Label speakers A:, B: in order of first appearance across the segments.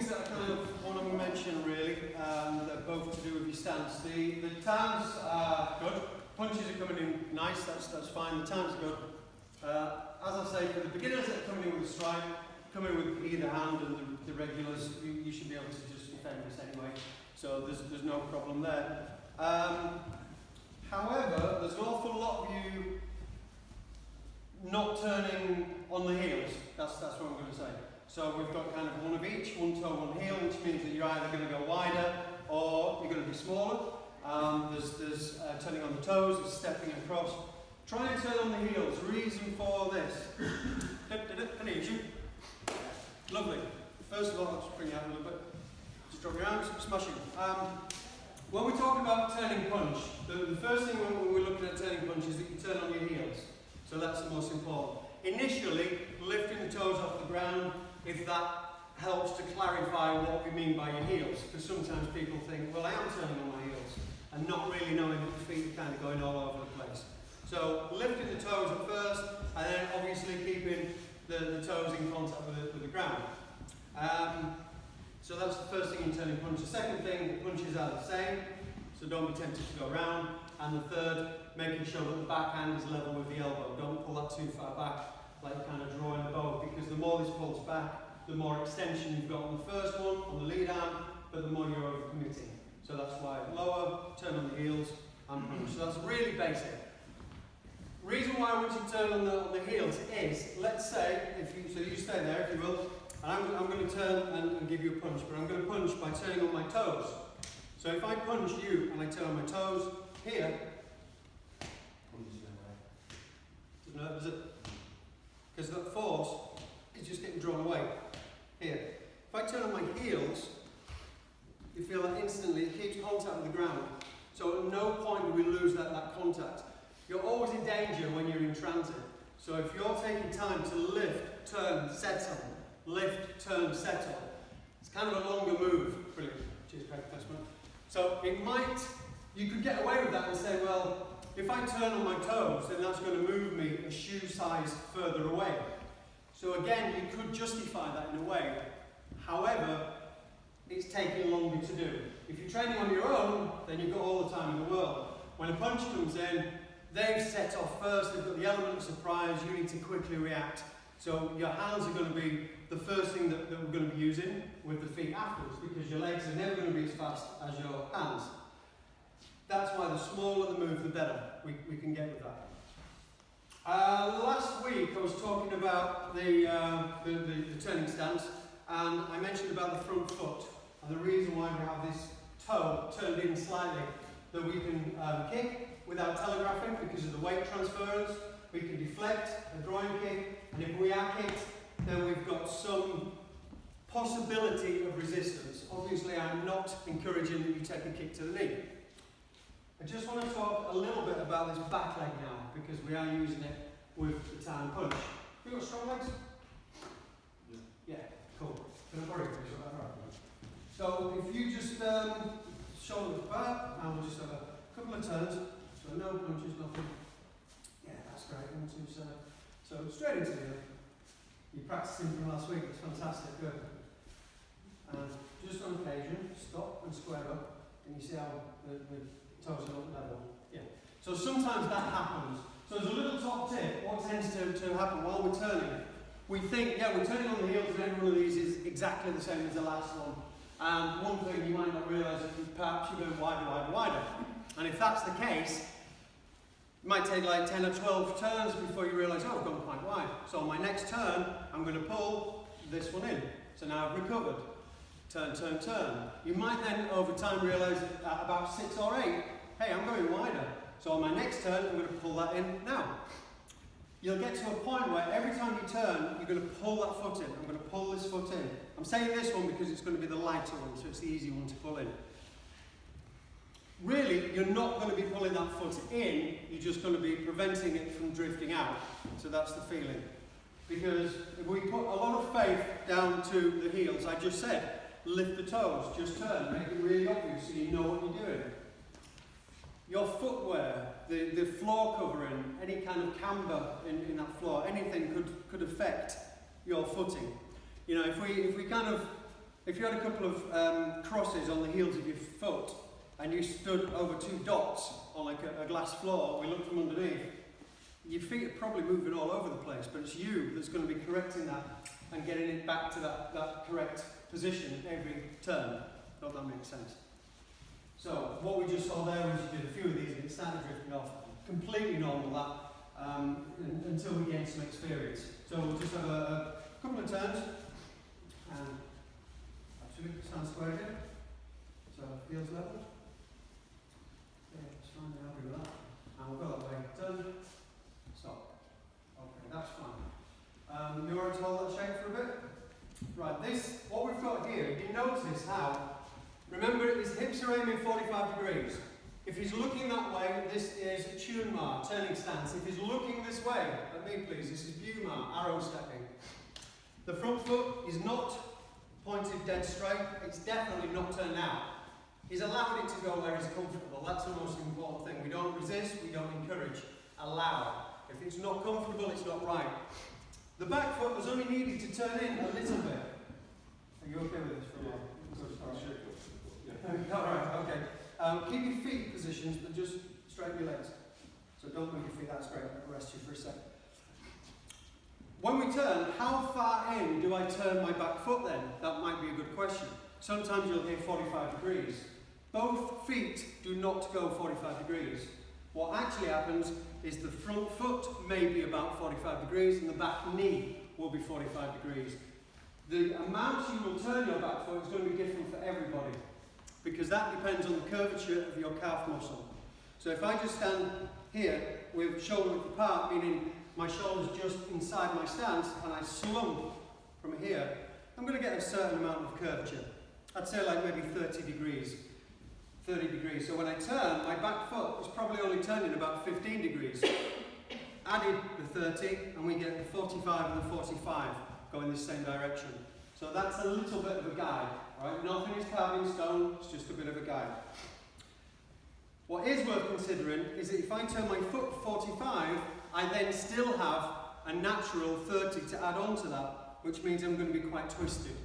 A: things that I kind of want to mention really, that are both to do with your stance. The times are good, punches are coming in nice, that's fine, the times are good. As I say, for the beginners that are coming in with a strike, coming with either hand and the regulars, you should be able to just defend this anyway, so there's no problem there. However, there's an awful lot of you not turning on the heels, that's what I'm going to say. So we've got kind of one of each, one toe, one heel, which means that you're either going to go wider or you're going to be smaller. There's turning on the toes, there's stepping across. Try and turn on the heels. Reason for this. Can I use you? Lovely. First of all, I'll just bring you out a little bit. Just drop your arms, smashing. When we talk about turning punch, the first thing when we're looking at turning punch is that you turn on your heels. So that's the most important. Initially, lifting the toes off the ground, if that helps to clarify what we mean by your heels, because sometimes people think, well, I am turning on my heels, and not really knowing that the feet are kind of going all over the place. So lifting the toes at first, and then obviously keeping the toes in contact with the ground. So that's the first thing in turning punch. The second thing, the punches are the same, so don't be tempted to go round. And the third, making sure that the backhand is level with the elbow. Don't pull that too far back, like kind of drawing the bow, because the more this pulls back, the more extension you've got on the first one, on the lead arm, but the more you're over-committing. So that's why lower, turn on the heels, and punch. So that's really basic. Reason why I want you to turn on the heels is, let's say, so you stay there if you will, and I'm going to turn and give you a punch, but I'm going to punch by turning on my toes. So if I punch you and I turn on my toes, here, is it? Because that force is just getting drawn away. Here. If I turn on my heels, you feel that instantly it keeps contact with the ground. So at no point do we lose that contact. You're always in danger when you're in transit. So if you're taking time to lift, turn, settle, lift, turn, settle, it's kind of a longer move. Brilliant. Cheers, Craig. Thanks, man. So you could get away with that and say, well, if I turn on my toes, then that's going to move me a shoe size further away. So again, you could justify that in a way. However, it's taking longer to do. If you're training on your own, then you've got all the time in the world. When a punch comes in, they've set off first, they've got the element of surprise, you need to quickly react. So your hands are going to be the first thing that we're going to be using with the feet afterwards, because your legs are never going to be as fast as your hands. That's why the smaller the move, the better we can get with that. Last week I was talking about the turning stance, and I mentioned about the front foot and the reason why we have this toe turned in slightly, that we can kick without telegraphing because of the weight transference. We can deflect a groin kick, and if we are kicked, then we've got some possibility of resistance. Obviously, I'm not encouraging that you take a kick to the knee. I just want to talk a little bit about this back leg now, because we are using it with the time punch. You got strong legs? Yeah, cool. Don't worry, so if you just shoulders back, and we'll just have a couple of turns. So no punches, nothing. Yeah, that's great. 1, 2, 7. So straight into the other. You're practicing from last week. It's fantastic. Good. And just on occasion, stop and square up, and you see how the toes are not level. Yeah. So sometimes that happens. So as a little top tip, what tends to happen while we're turning, we think, yeah, we're turning on the heels, and every one of these is exactly the same as the last one. And one thing you might not realise is that perhaps you're going wider, wider, wider. And if that's the case, it might take like 10 or 12 turns before you realise, oh, I've gone quite wide. So on my next turn, I'm going to pull this one in. So now I've recovered. Turn, turn, turn. You might then, over time, realise at about 6 or 8, hey, I'm going wider. So on my next turn, I'm going to pull that in now. You'll get to a point where every time you turn, you're going to pull that foot in. I'm going to pull this foot in. I'm saying this one because it's going to be the lighter one, so it's the easy one to pull in. Really, you're not going to be pulling that foot in, you're just going to be preventing it from drifting out. So that's the feeling. Because if we put a lot of faith down to the heels, I just said, lift the toes, just turn, make it really obvious so you know what you're doing. Your footwear, the floor covering, any kind of camber in that floor, anything could affect your footing. You know, if we kind of if you had a couple of crosses on the heels of your foot and you stood over two dots on like a glass floor, we looked from underneath, your feet are probably moving all over the place, but it's you that's going to be correcting that and getting it back to that correct position every turn. Hope that makes sense. So what we just saw there was you did a few of these and it started drifting off. Completely normal that, until we gain some experience. So we'll just have a couple of turns and actually stand square again. So heels level. Yeah, that's fine, you're happy with that. And we'll go that way. Turn. Stop. Okay, that's fine. You alright to hold that shape for a bit? Right, what we've got here, you can notice how, remember his hips are aiming 45 degrees. If he's looking that way, this is Biu Mar, turning stance. If he's looking this way, at me please, this is Biu Mar, arrow stepping. The front foot is not pointed dead straight, it's definitely not turned out. He's allowed it to go where he's comfortable, that's the most important thing. We don't resist, we don't encourage, allow. If it's not comfortable, it's not right. The back foot was only needed to turn in a little bit. Are you okay with this for a while? Alright, okay. Keep your feet positions, but just straighten your legs. So don't move your feet that straight, I'll rest you for a sec. When we turn, how far in do I turn my back foot then? That might be a good question. Sometimes you'll hear 45 degrees. Both feet do not go 45 degrees. What actually happens is the front foot may be about 45 degrees and the back knee will be 45 degrees. The amount you will turn your back foot is going to be different for everybody because that depends on the curvature of your calf muscle. So if I just stand here with shoulder width apart, meaning my shoulder's just inside my stance and I slump from here, I'm going to get a certain amount of curvature. I'd say like maybe 30 degrees. So when I turn, my back foot is probably only turning about 15 degrees. Added the 30 and we get the 45 and the 45 go in the same direction. So that's a little bit of a guide. Right? Nothing is carved in stone, it's just a bit of a guide. What is worth considering is that if I turn my foot 45, I then still have a natural 30 to add on to that, which means I'm going to be quite twisted.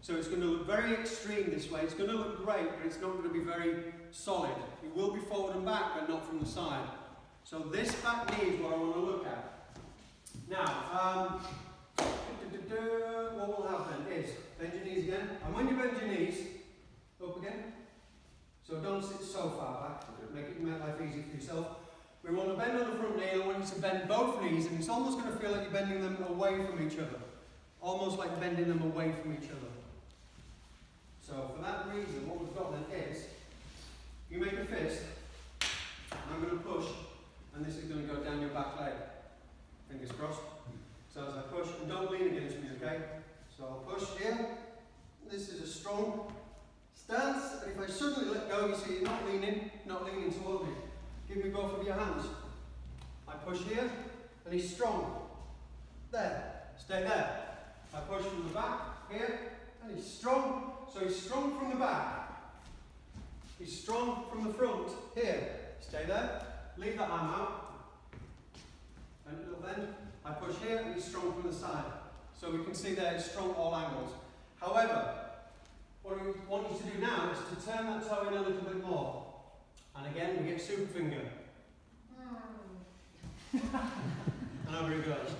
A: So it's going to look very extreme this way. It's going to look great, but it's not going to be very solid. It will be forward and back, but not from the side. So this back knee is what I want to look at. Now, what will happen is, bend your knees again. And when you bend your knees, up again. So don't sit so far back. Make life easy for yourself. We want to bend on the front knee, and I want you to bend both knees, and it's almost going to feel like you're bending them away from each other. Almost like bending them away from each other. So for that reason, what we've got then is, you make a fist, and I'm going to push, and this is going to go down your back leg. Fingers crossed. So as I push, and don't lean against me, okay? So I'll push here. This is a strong stance, and if I suddenly let go, you see you're not leaning toward me. Give me both of your hands. I push here, and he's strong. There. Stay there. I push from the back, here, and he's strong. So he's strong from the back. He's strong from the front, here. Stay there. Leave that arm out. And a little bend. I push here, and he's strong from the side. So we can see there it's strong all angles. However, what we want you to do now is to turn that toe in a little bit more. And again, we get super finger. And over it goes.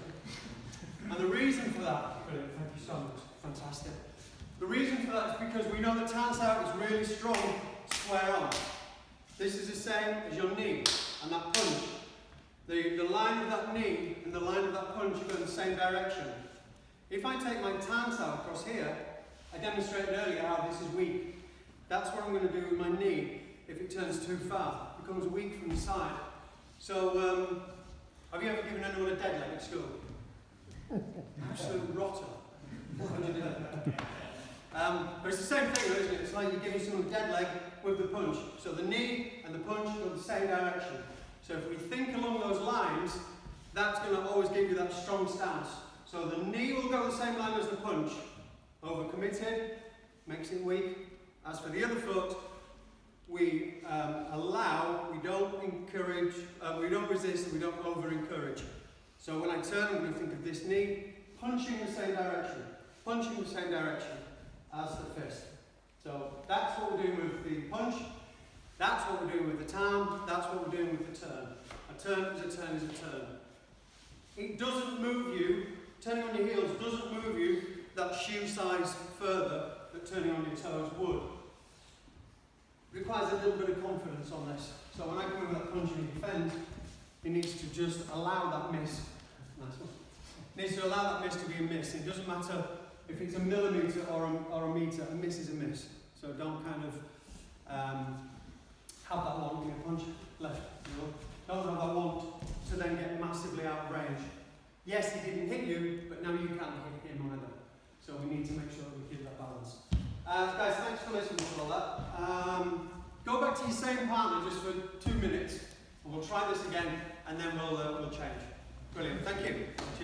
A: And the reason for that, brilliant, thank you so much, fantastic. The reason for that is because we know that Tan Sau is really strong, square on. This is the same as your knee and that punch. The line of that knee and the line of that punch go in the same direction. If I take my Tan Sau across here, I demonstrated earlier how this is weak. That's what I'm going to do with my knee if it turns too far. It becomes weak from the side. So, have you ever given anyone a dead leg at school? Absolute rotter. What would you do? But it's the same thing, isn't it? It's like you're giving someone a dead leg with the punch. So the knee and the punch go the same direction. So if we think along those lines, that's going to always give you that strong stance. So the knee will go the same line as the punch. Overcommitted, makes it weak. As for the other foot, we allow, we don't encourage, we don't resist, we don't over-encourage. So when I turn, I'm going to think of this knee punching the same direction, as the fist. So that's what we're doing with the punch, that's what we're doing with the tam, that's what we're doing with the turn. A turn is a turn is a turn. It doesn't move you, turning on your heels doesn't move you that shoe size further that turning on your toes would. It requires a little bit of confidence on this. So when I come in with that punch and he defends, he needs to just allow that miss. Nice one. He needs to allow that miss to be a miss. It doesn't matter if it's a millimetre or a metre, a miss is a miss. So don't kind of have that want, give me a punch, left, don't have that want to then get massively out of range. Yes, he didn't hit you, but now you can't hit him either. So we need to make sure that we keep that balance. Guys, thanks for listening to all that. Go back to your same partner just for 2 minutes, and we'll try this again, and then we'll change. Brilliant, thank you.